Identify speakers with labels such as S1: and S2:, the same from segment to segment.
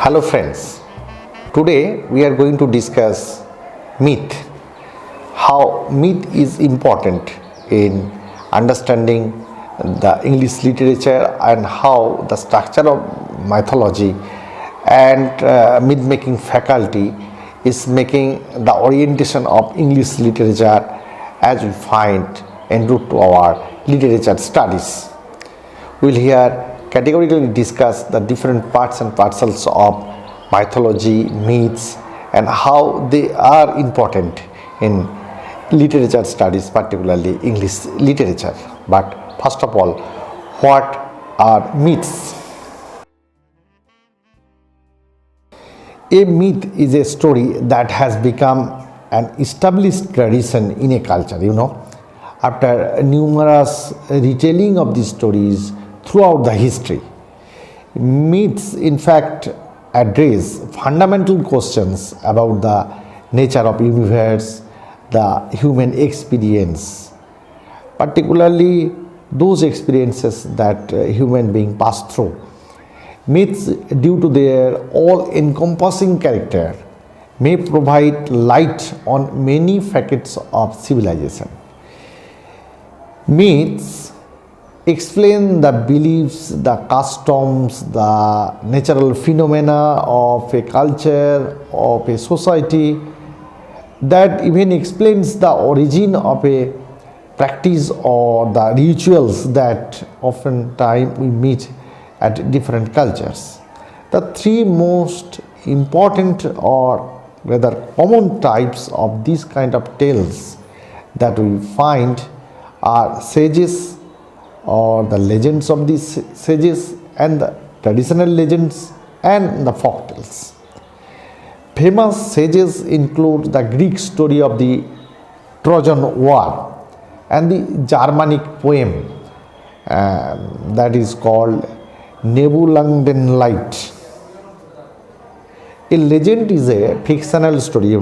S1: Hello friends, today we are going to discuss myth, how myth is important in understanding the English literature and how the structure of mythology and myth making faculty is making the orientation of English literature as we find en route to our literature studies. We will here categorically discuss the different parts and parcels of mythology, myths, and how they are important in literature studies, particularly English literature. But first of all, what are myths? A myth is a story that has become an established tradition in a culture, after numerous retelling of these stories throughout the history. Myths, in fact, address fundamental questions about the nature of universe, the human experience, particularly those experiences that human being pass through. Myths, due to their all-encompassing character, may provide light on many facets of civilization. Myths explain the beliefs, the customs, the natural phenomena of a culture, of a society, that even explains the origin of a practice or the rituals that oftentimes we meet at different cultures. The three most important or rather common types of these kind of tales that we find are sages, or the legends of these sages, and the traditional legends and the folktales. Famous sages include the Greek story of the Trojan War and the Germanic poem that is called Nebulungen Light. A legend is a fictional story,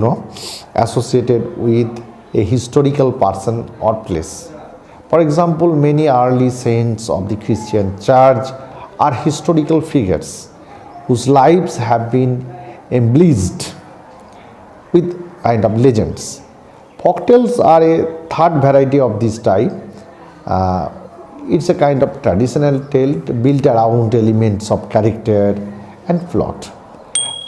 S1: associated with a historical person or place. For example, many early saints of the Christian church are historical figures whose lives have been embellished with kind of legends. Folktales are a third variety of this type. It's a kind of traditional tale built around elements of character and plot.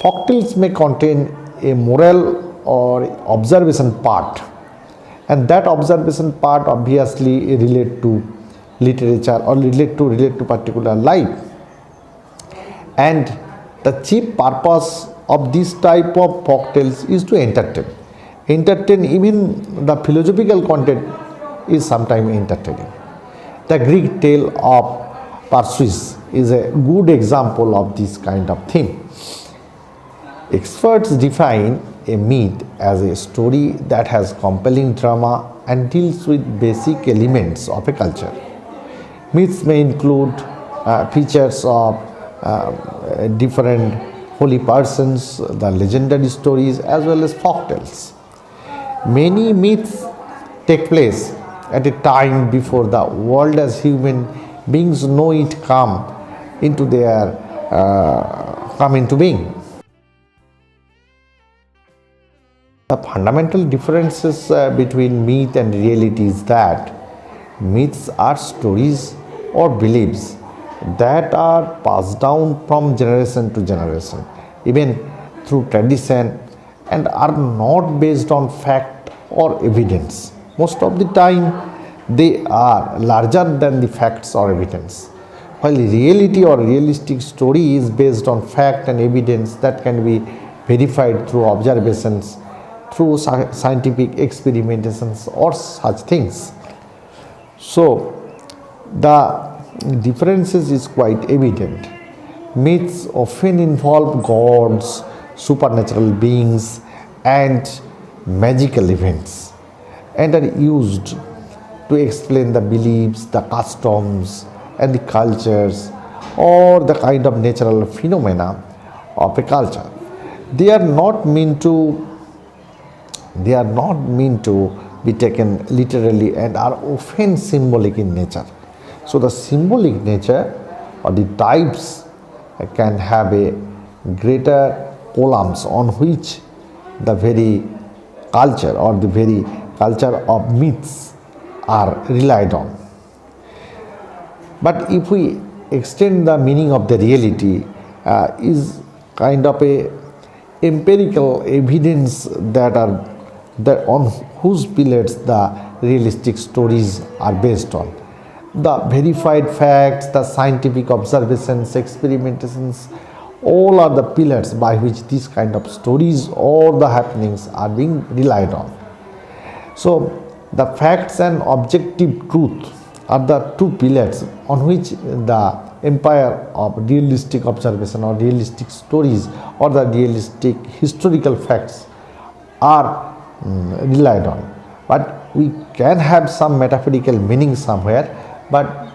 S1: Folktales may contain a moral or observation part, and that observation part obviously relate to literature or relate to particular life. And the chief purpose of this type of folktales is to entertain. Even the philosophical content is sometimes entertaining. The Greek tale of Perseus is a good example of this kind of theme. Experts define a myth as a story that has compelling drama and deals with basic elements of a culture. Myths may include features of different holy persons, the legendary stories, as well as folktales. Many myths take place at a time before the world as human beings know it come into being. The fundamental differences between myth and reality is that myths are stories or beliefs that are passed down from generation to generation, even through tradition, and are not based on fact or evidence. Most of the time, they are larger than the facts or evidence, while reality or realistic story is based on fact and evidence that can be verified through observations, through scientific experimentations or such things. So the differences is quite evident. Myths often involve gods, supernatural beings, and magical events, and are used to explain the beliefs, the customs, and the cultures, or the kind of natural phenomena of a culture. They are not meant to be taken literally and are often symbolic in nature. So the symbolic nature or the types can have a greater columns on which the very culture or the very culture of myths are relied on. But if we extend the meaning of the reality, is kind of a empirical evidence that on whose pillars the realistic stories are based on. The verified facts, the scientific observations, experimentations, all are the pillars by which these kind of stories or the happenings are being relied on. So the facts and objective truth are the two pillars on which the empire of realistic observation or realistic stories or the realistic historical facts are relied on. But we can have some metaphorical meaning somewhere, but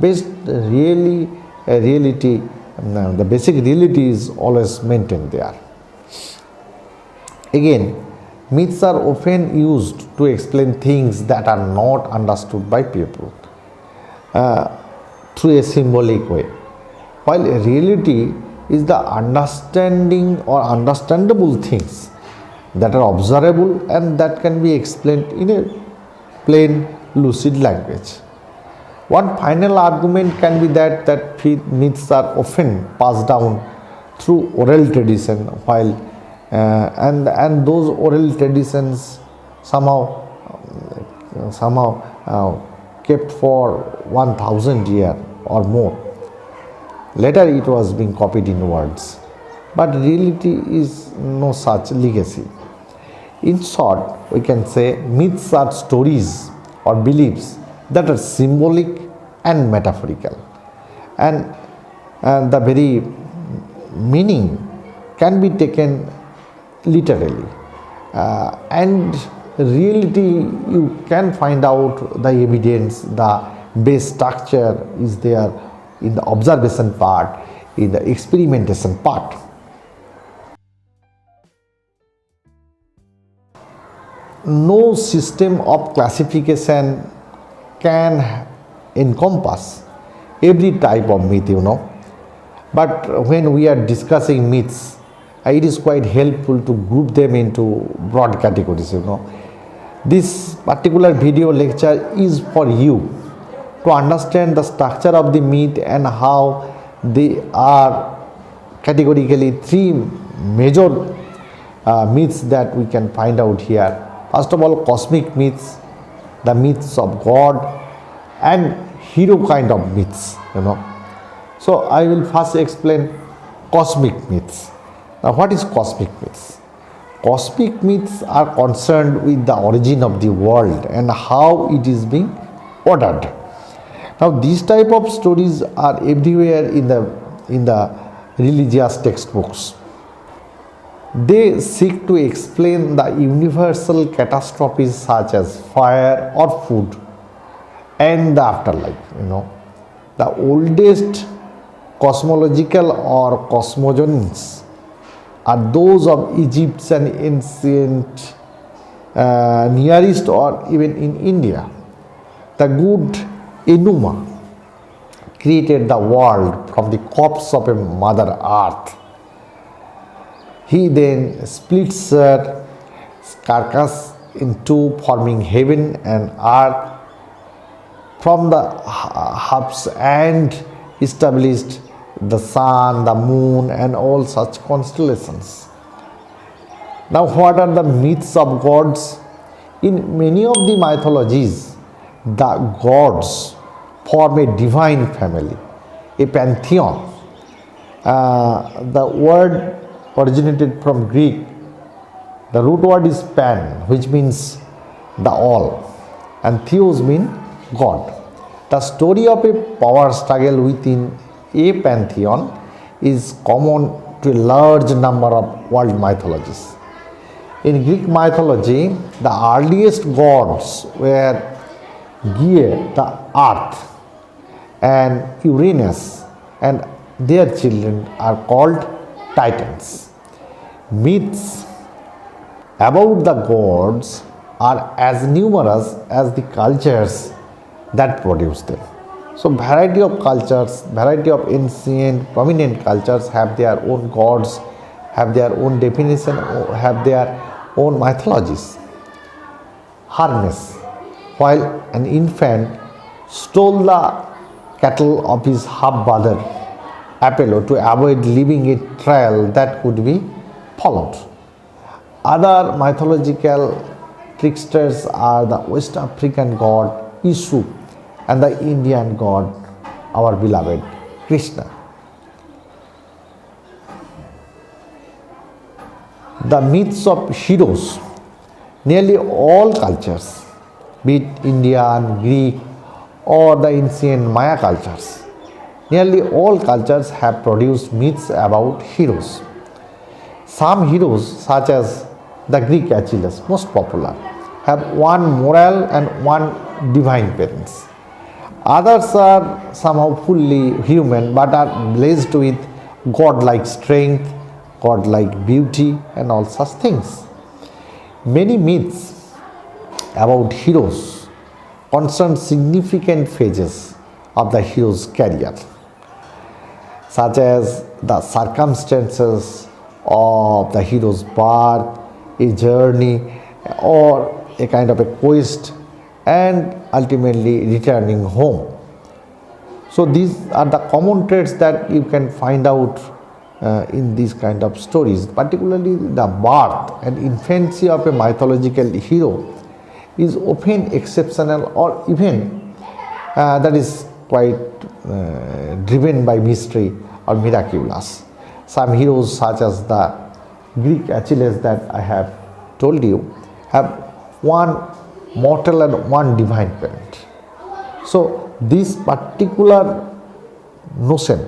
S1: based really reality, the basic reality is always maintained there. Again, myths are often used to explain things that are not understood by people through a symbolic way, while reality is the understanding or understandable things that are observable and that can be explained in a plain, lucid language. One final argument can be that myths are often passed down through oral tradition, while and those oral traditions somehow kept for 1000 years or more. Later it was being copied in words, but reality is no such legacy. In short, we can say myths are stories or beliefs that are symbolic and metaphorical, and the very meaning can be taken literally, and reality you can find out the evidence, the base structure is there in the observation part, in the experimentation part. No system of classification can encompass every type of myth, but when we are discussing myths, it is quite helpful to group them into broad categories. This particular video lecture is for you to understand the structure of the myth and how they are categorically three major myths that we can find out here. First of all, cosmic myths, the myths of God, and hero kind of myths. So I will first explain cosmic myths. Now, what is cosmic myths? Cosmic myths are concerned with the origin of the world and how it is being ordered. Now, these type of stories are everywhere in the religious textbooks. They seek to explain the universal catastrophes such as fire or food and the afterlife. The oldest cosmological or cosmogonies are those of Egypt and ancient Near East or even in India. The good Enuma created the world from the corpse of a mother earth. He then splits her carcass in two, forming heaven and earth from the halves, and established the sun, the moon, and all such constellations. Now, what are the myths of gods? In many of the mythologies, the gods form a divine family, a pantheon. The word originated from Greek. The root word is pan, which means the all, and theos mean God. The story of a power struggle within a pantheon is common to a large number of world mythologies. In Greek mythology, the earliest gods were Gaia, the earth, and Uranus, and their children are called Titans. Myths about the gods are as numerous as the cultures that produce them. So variety of cultures, variety of ancient prominent cultures have their own gods, have their own definition, have their own mythologies. Hermes, while an infant, stole the cattle of his half-brother Apollo to avoid leaving a trail that could be followed. Other mythological tricksters are the West African god Ishu and the Indian god, our beloved Krishna. The myths of heroes, nearly all cultures, be it Indian, Greek, or the ancient Maya cultures, nearly all cultures have produced myths about heroes. Some heroes, such as the Greek Achilles, most popular, have one moral and one divine parents. Others are somehow fully human but are blessed with godlike strength, godlike beauty, and all such things. Many myths about heroes concern significant phases of the hero's career, such as the circumstances of the hero's birth, a journey, or a kind of a quest, and ultimately returning home. So these are the common traits that you can find out in these kind of stories. Particularly the birth and infancy of a mythological hero is often exceptional, or even that is quite driven by mystery or miraculous. Some heroes, such as the Greek Achilles that I have told you, have one mortal and one divine parent. So this particular notion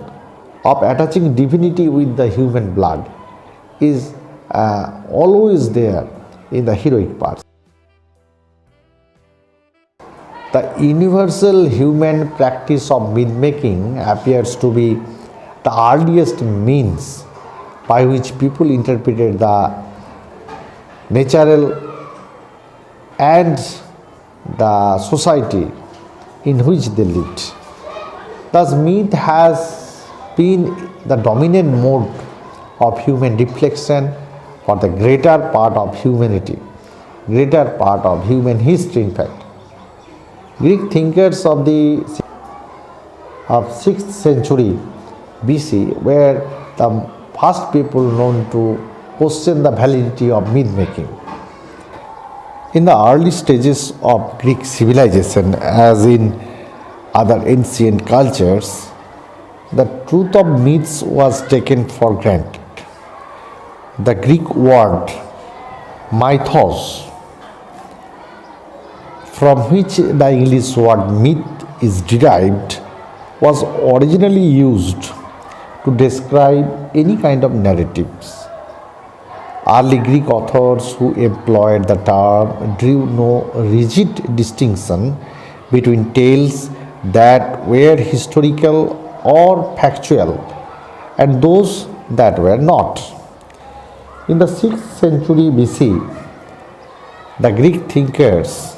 S1: of attaching divinity with the human blood is always there in the heroic parts. The universal human practice of myth-making appears to be the earliest means by which people interpreted the natural and the society in which they lived. Thus, myth has been the dominant mode of human reflection for the greater part of humanity, greater part of human history, in fact. Greek thinkers of the 6th century BC were the first people known to question the validity of myth making. In the early stages of Greek civilization, as in other ancient cultures, the truth of myths was taken for granted. The Greek word mythos, from which the English word myth is derived, was originally used to describe any kind of narratives. Early Greek authors who employed the term drew no rigid distinction between tales that were historical or factual and those that were not. In the 6th century BC, the Greek thinkers,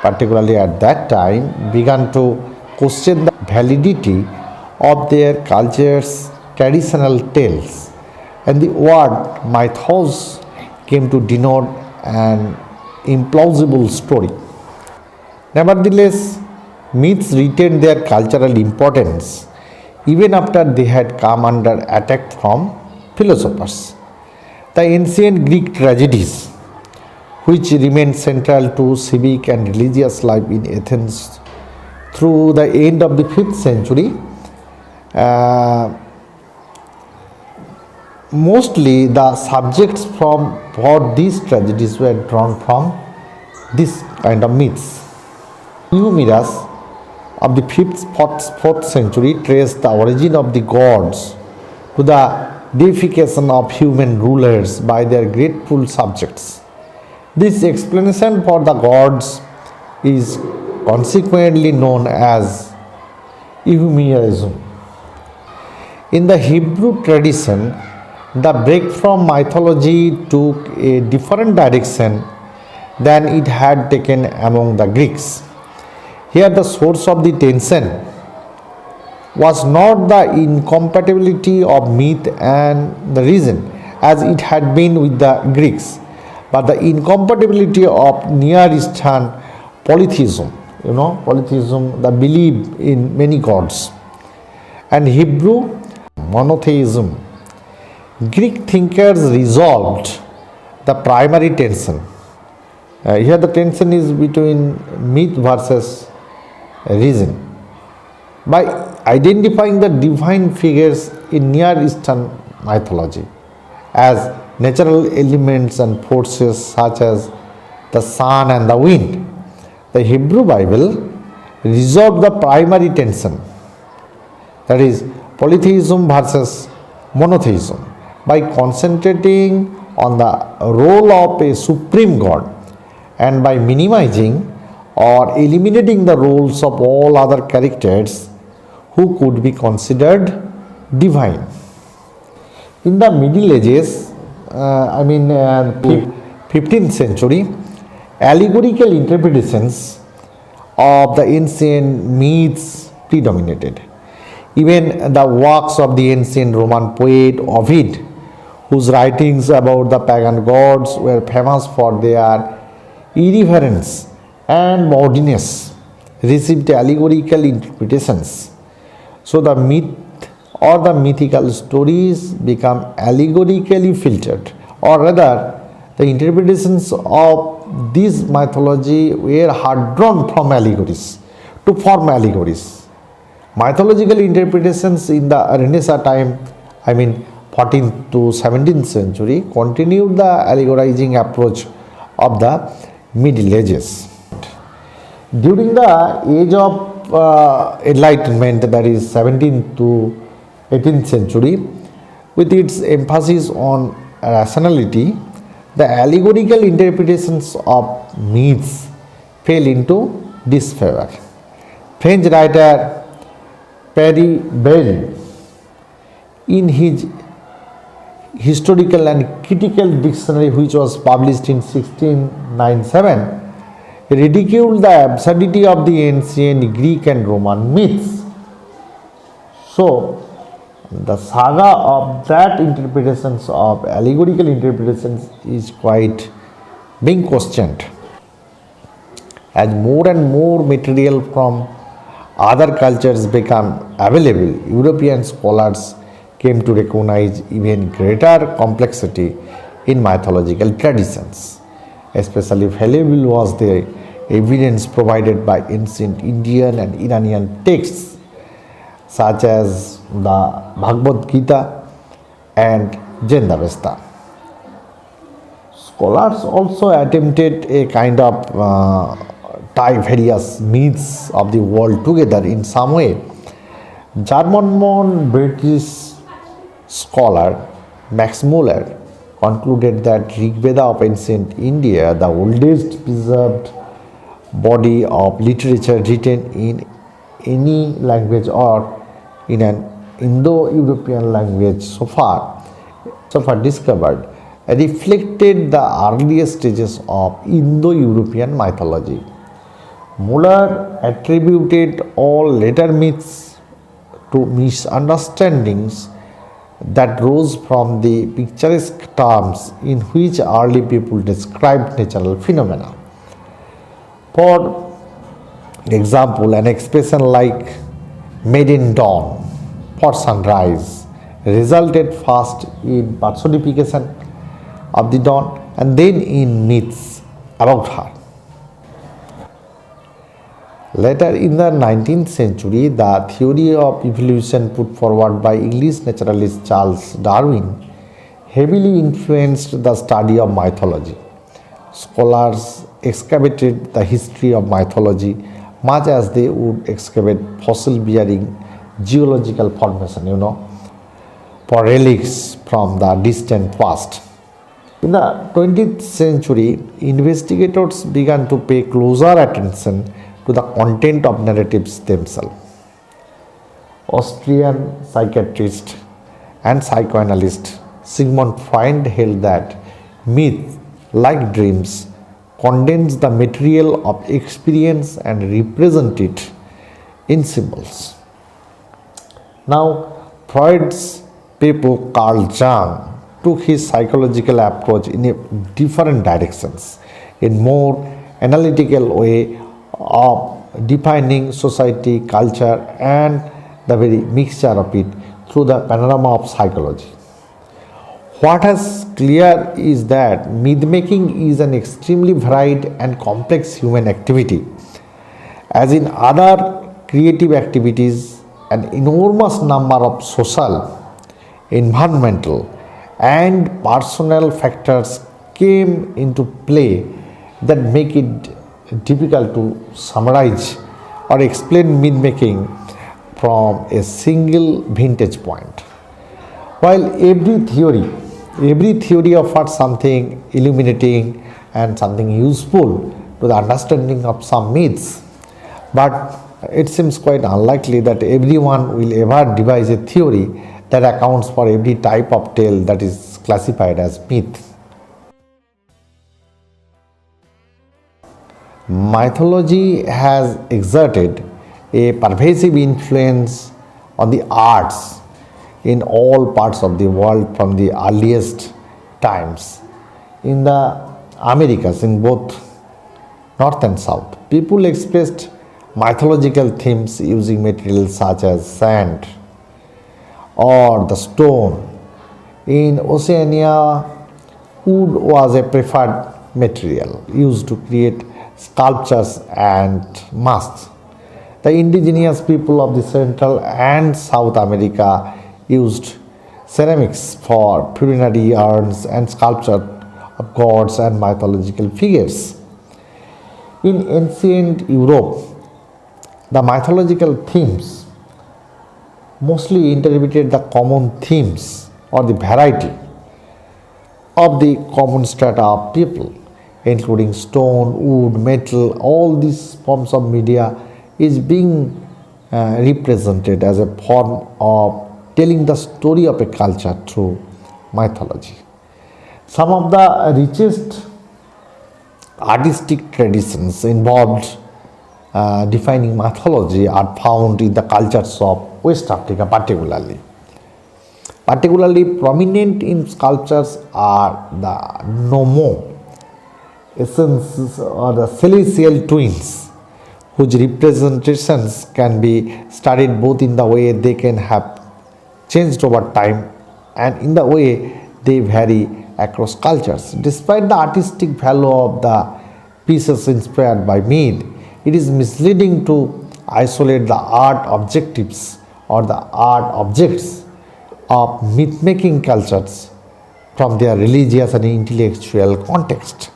S1: particularly at that time, began to question the validity of their culture's traditional tales, and the word mythos came to denote an implausible story. Nevertheless, myths retained their cultural importance even after they had come under attack from philosophers. The ancient Greek tragedies, which remained central to civic and religious life in Athens through the end of the 5th century, mostly the subjects for these tragedies were drawn from this kind of myths. Numerous of the 5th, 4th century traced the origin of the gods to the deification of human rulers by their grateful subjects. This explanation for the gods is consequently known as euhemerism. In the Hebrew tradition, the break from mythology took a different direction than it had taken among the Greeks. Here, the source of the tension was not the incompatibility of myth and the reason as it had been with the Greeks, but the incompatibility of Near Eastern polytheism, polytheism, the belief in many gods, and Hebrew monotheism. Greek thinkers resolved the primary tension. Here the tension is between myth versus reason by identifying the divine figures in Near Eastern mythology as natural elements and forces such as the sun and the wind. The Hebrew Bible resolved the primary tension, that is polytheism versus monotheism, by concentrating on the role of a supreme God and by minimizing or eliminating the roles of all other characters who could be considered divine. In the Middle Ages, 15th century, allegorical interpretations of the ancient myths predominated. Even the works of the ancient Roman poet Ovid, whose writings about the pagan gods were famous for their irreverence and moodiness, received allegorical interpretations. So the myth or the mythical stories become allegorically filtered, or rather, the interpretations of this mythology were hard drawn from allegories to form allegories. Mythological interpretations in the Renaissance time, 14th to 17th century, continued the allegorizing approach of the Middle Ages. During the age of Enlightenment, that is 17th to 18th century, with its emphasis on rationality, the allegorical interpretations of myths fell into disfavor. French writer Perry Bell, in his Historical and Critical Dictionary, which was published in 1697, ridiculed the absurdity of the ancient Greek and Roman myths. So, the saga of that interpretations of allegorical interpretations is quite being questioned. As more and more material from other cultures become available, European scholars came to recognize even greater complexity in mythological traditions. Especially valuable was the evidence provided by ancient Indian and Iranian texts such as the Bhagavad Gita and Jain Avesta. Scholars also attempted a kind of tie various myths of the world together in some way. German-born British scholar Max Muller concluded that Rigveda of ancient India, the oldest preserved body of literature written in any language or in an Indo-European language so far discovered, reflected the earliest stages of Indo-European mythology. Muller attributed all later myths to misunderstandings that rose from the picturesque terms in which early people described natural phenomena. For example, an expression like maiden dawn for sunrise resulted first in personification of the dawn and then in myths about her. Later in the 19th century, the theory of evolution put forward by English naturalist Charles Darwin heavily influenced the study of mythology. Scholars excavated the history of mythology much as they would excavate fossil bearing geological formation, for relics from the distant past. In the 20th century, investigators began to pay closer attention to the content of narratives themselves. Austrian psychiatrist and psychoanalyst Sigmund Freud held that myth, like dreams, condense the material of experience and represent it in symbols. Now, Freud's pupil Carl Jung took his psychological approach in a different directions, in more analytical way of defining society, culture, and the very mixture of it through the panorama of psychology. What is clear is that myth making is an extremely varied and complex human activity. As in other creative activities, an enormous number of social, environmental, and personal factors came into play that make it difficult to summarize or explain myth making from a single vantage point. While every theory offers something illuminating and something useful to the understanding of some myths, but it seems quite unlikely that everyone will ever devise a theory that accounts for every type of tale that is classified as myth. Mythology has exerted a pervasive influence on the arts in all parts of the world from the earliest times. In the Americas, in both North and South, people expressed mythological themes using materials such as sand or the stone. In Oceania, wood was a preferred material used to create sculptures and masks. The indigenous people of the Central and South America used ceramics for funerary urns and sculpture of gods and mythological figures. In ancient Europe, the mythological themes mostly interpreted the common themes or the variety of the common strata of people, including stone, wood, metal. All these forms of media is being represented as a form of telling the story of a culture through mythology. Some of the richest artistic traditions involved defining mythology are found in the cultures of West Africa particularly. Particularly prominent in sculptures are the Nomo, essences or the celestial twins, whose representations can be studied both in the way they can have changed over time and in the way they vary across cultures. Despite the artistic value of the pieces inspired by myth, it is misleading to isolate the art objectives or the art objects of myth making cultures from their religious and intellectual context.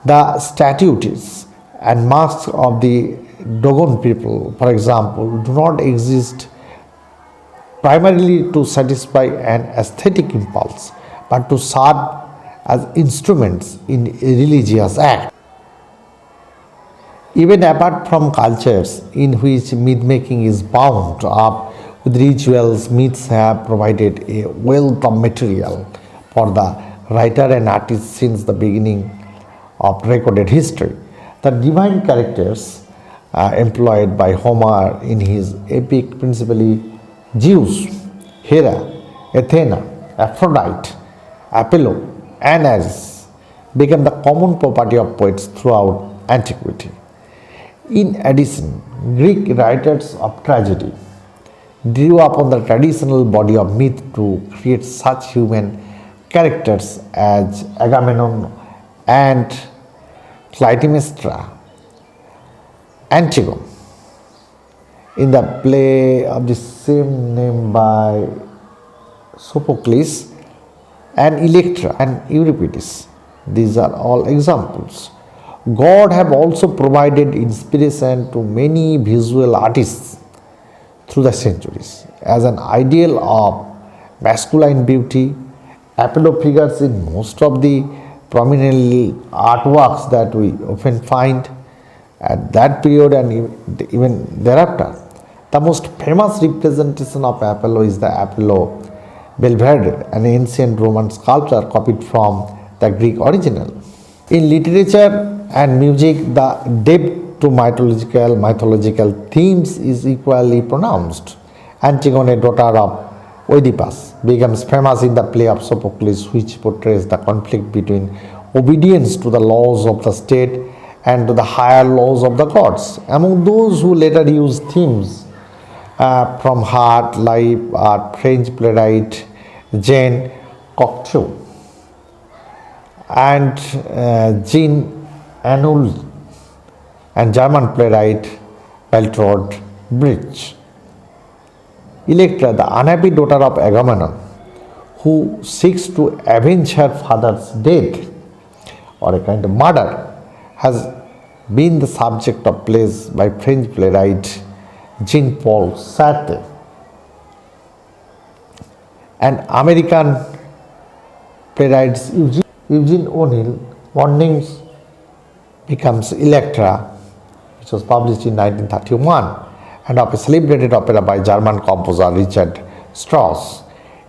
S1: The statues and masks of the Dogon people, for example, do not exist primarily to satisfy an aesthetic impulse, but to serve as instruments in a religious act. Even apart from cultures in which myth making is bound up with rituals, myths have provided a wealth of material for the writer and artist since the beginning of recorded history. The divine characters employed by Homer in his epic, principally Zeus, Hera, Athena, Aphrodite, Apollo, and Ares, became the common property of poets throughout antiquity. In addition, Greek writers of tragedy drew upon the traditional body of myth to create such human characters as Agamemnon and Clytemnestra. Antigone, in the play of the same name by Sophocles, and Electra and Euripides. These are all examples. God have also provided inspiration to many visual artists through the centuries. As an ideal of masculine beauty, Apollo figures in most of the prominent artworks that we often find at that period and even thereafter. The most famous representation of Apollo is the Apollo Belvedere, an ancient Roman sculpture copied from the Greek original. In literature and music, the depth to mythological themes is equally pronounced. Antigone, daughter of Oedipus, becomes famous in the play of Sophocles, which portrays the conflict between obedience to the laws of the state and to the higher laws of the gods. Among those who later used themes from Heart, Life are French playwright Jean Cocteau and Jean Anouilh and German playwright Bertolt Brecht. Electra, the unhappy daughter of Agamemnon, who seeks to avenge her father's death or a kind of murder, has been the subject of plays by French playwright Jean-Paul Sartre. And American playwright Eugene O'Neill Mornings becomes Electra, which was published in 1931, and of a celebrated opera by German composer Richard Strauss.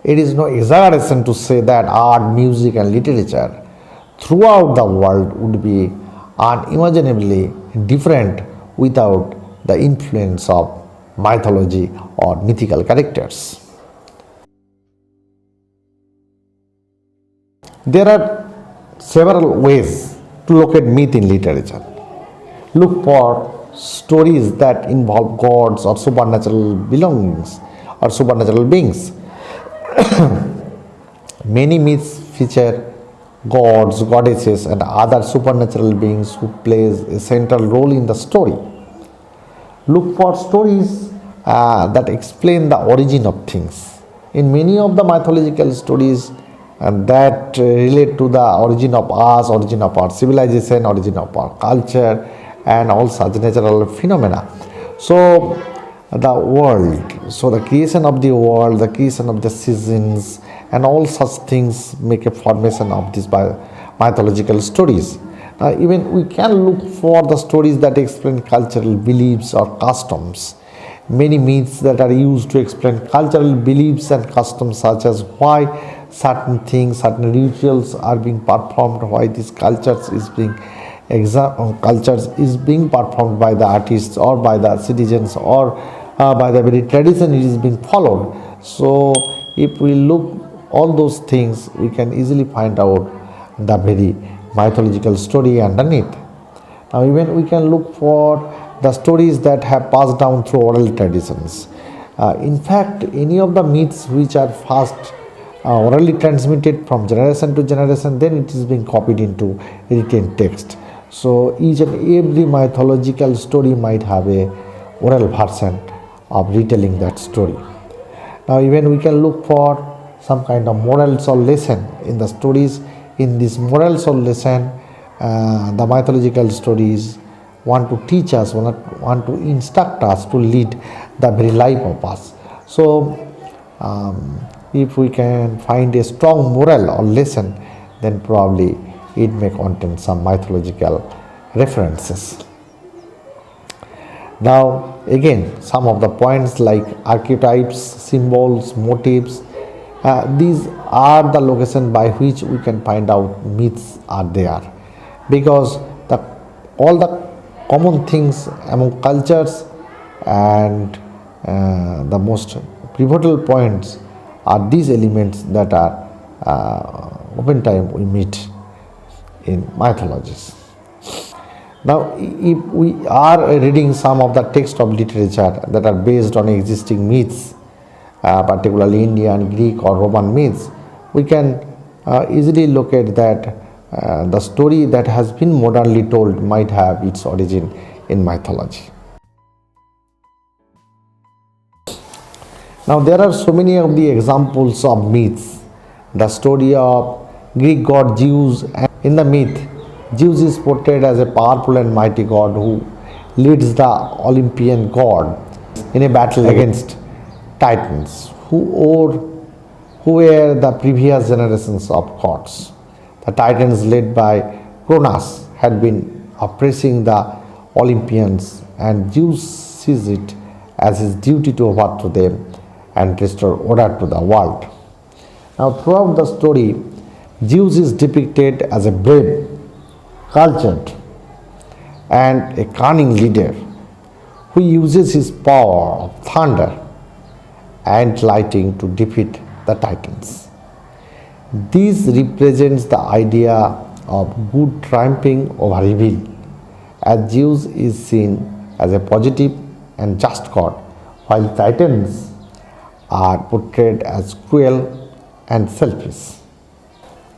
S1: It is no exaggeration to say that art, music, and literature throughout the world would be unimaginably different without the influence of mythology or mythical characters. There are several ways to locate myth in literature. Look for stories that involve gods or supernatural belongings or supernatural beings. Many myths feature gods, goddesses, and other supernatural beings who plays a central role in the story. Look for stories that explain the origin of things. In many of the mythological stories that relate to the origin of us, origin of our civilization, origin of our culture, and all such natural phenomena. So the world, so the creation of the world, the creation of the seasons, and all such things make a formation of these mythological stories. Even we can look for the stories that explain cultural beliefs or customs. Many myths that are used to explain cultural beliefs and customs, such as why certain things, certain rituals are being performed, why this cultures is being performed by the artists or by the citizens or by the very tradition it is being followed. So if we look all those things, we can easily find out the very mythological story underneath. Now even we can look for the stories that have passed down through oral traditions. In fact, any of the myths which are first orally transmitted from generation to generation, then it is being copied into written text. So each and every mythological story might have a oral version of retelling that story. Now even we can look for some kind of morals or lesson in the stories. In this morals or lesson, the mythological stories want to teach us, want to instruct us to lead the very life of us. So if we can find a strong moral or lesson, then probably it may contain some mythological references. Now again, some of the points like archetypes, symbols, motifs, these are the location by which we can find out myths are there, because all the common things among cultures and the most pivotal points are these elements that are oftentimes we meet in mythologies. Now if we are reading some of the text of literature that are based on existing myths, particularly Indian, Greek or Roman myths, we can easily locate that the story that has been modernly told might have its origin in mythology. Now there are so many of the examples of myths. The story of Greek god Zeus. In the myth, Zeus is portrayed as a powerful and mighty god who leads the Olympian god in a battle against Titans, who were the previous generations of gods. The Titans, led by Cronus, had been oppressing the Olympians, and Zeus sees it as his duty to overthrow them and restore order to the world. Now throughout the story, Zeus is depicted as a brave, cultured, and a cunning leader who uses his power of thunder and lighting to defeat the Titans. This represents the idea of good triumphing over evil, as Zeus is seen as a positive and just god, while Titans are portrayed as cruel and selfish.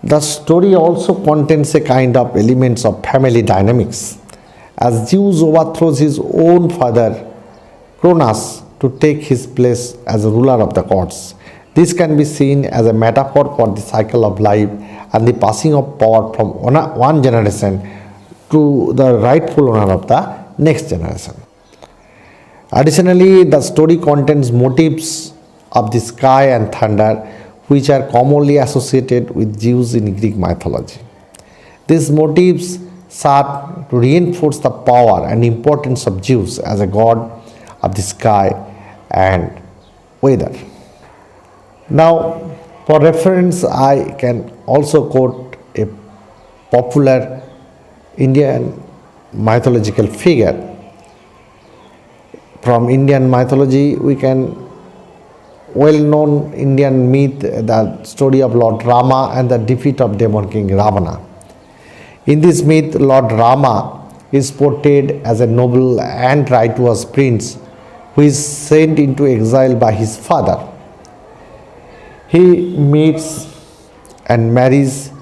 S1: The story also contains a kind of elements of family dynamics, as Zeus overthrows his own father Cronus to take his place as a ruler of the gods. This can be seen as a metaphor for the cycle of life and the passing of power from one generation to the rightful owner of the next generation. Additionally, the story contains motifs of the sky and thunder, which are commonly associated with Zeus in Greek mythology. These motifs serve to reinforce the power and importance of Zeus as a god of the sky and weather. Now, for reference, I can also quote a popular Indian mythological figure. From Indian mythology, we can well-known Indian myth, the story of Lord Rama and the defeat of demon king Ravana. In this myth, Lord Rama is portrayed as a noble and righteous prince who is sent into exile by his father. He meets and marries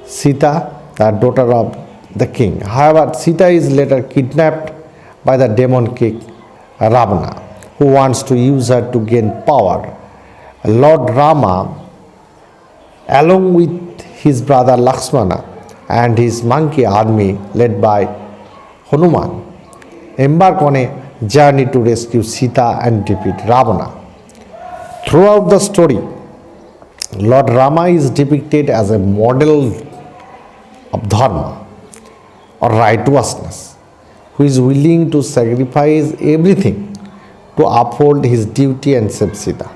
S1: Sita, the daughter of the king. However, Sita is later kidnapped by the demon king Ravana, who wants to use her to gain power. Lord Rama, along with his brother Lakshmana and his monkey army led by Hanuman, embark on a journey to rescue Sita and defeat Ravana. Throughout the story, Lord Rama is depicted as a model of dharma or righteousness, who is willing to sacrifice everything to uphold his duty and save Sita.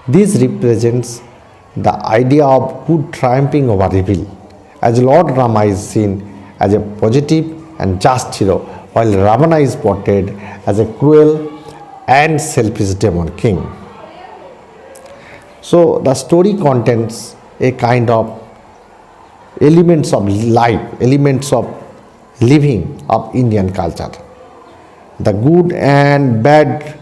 S1: This represents the idea of good triumphing over evil, as Lord Rama is seen as a positive and just hero, while Ravana is portrayed as a cruel and selfish demon king. So the story contains a kind of elements of life, elements of living of Indian culture. The good and bad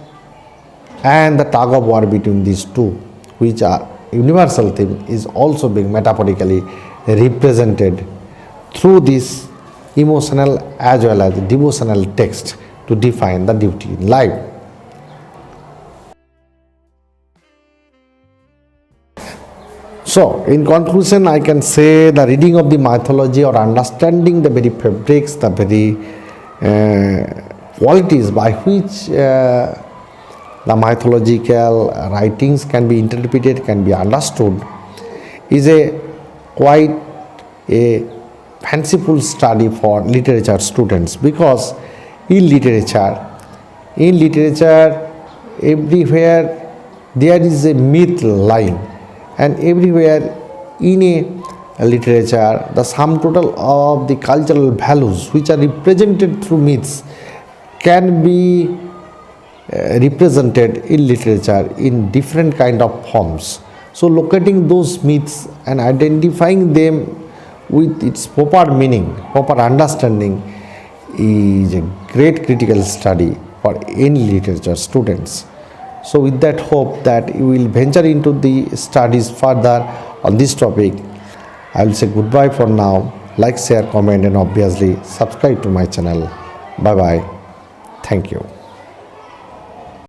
S1: and the tug of war between these two, which are universal theme, is also being metaphorically represented through this emotional as well as devotional text to define the duty in life. So, in conclusion, I can say the reading of the mythology or understanding the very fabrics, the very qualities by which the mythological writings can be interpreted, can be understood, is quite a fanciful study for literature students, because in literature everywhere there is a myth lying, and everywhere in a literature the sum total of the cultural values which are represented through myths can be represented in literature in different kind of forms. So locating those myths and identifying them with its proper meaning, proper understanding, is a great critical study for any literature students. So with that hope that you will venture into the studies further on this topic, I will say goodbye for now. Like, share, comment and obviously subscribe to my channel. Bye bye. Thank you.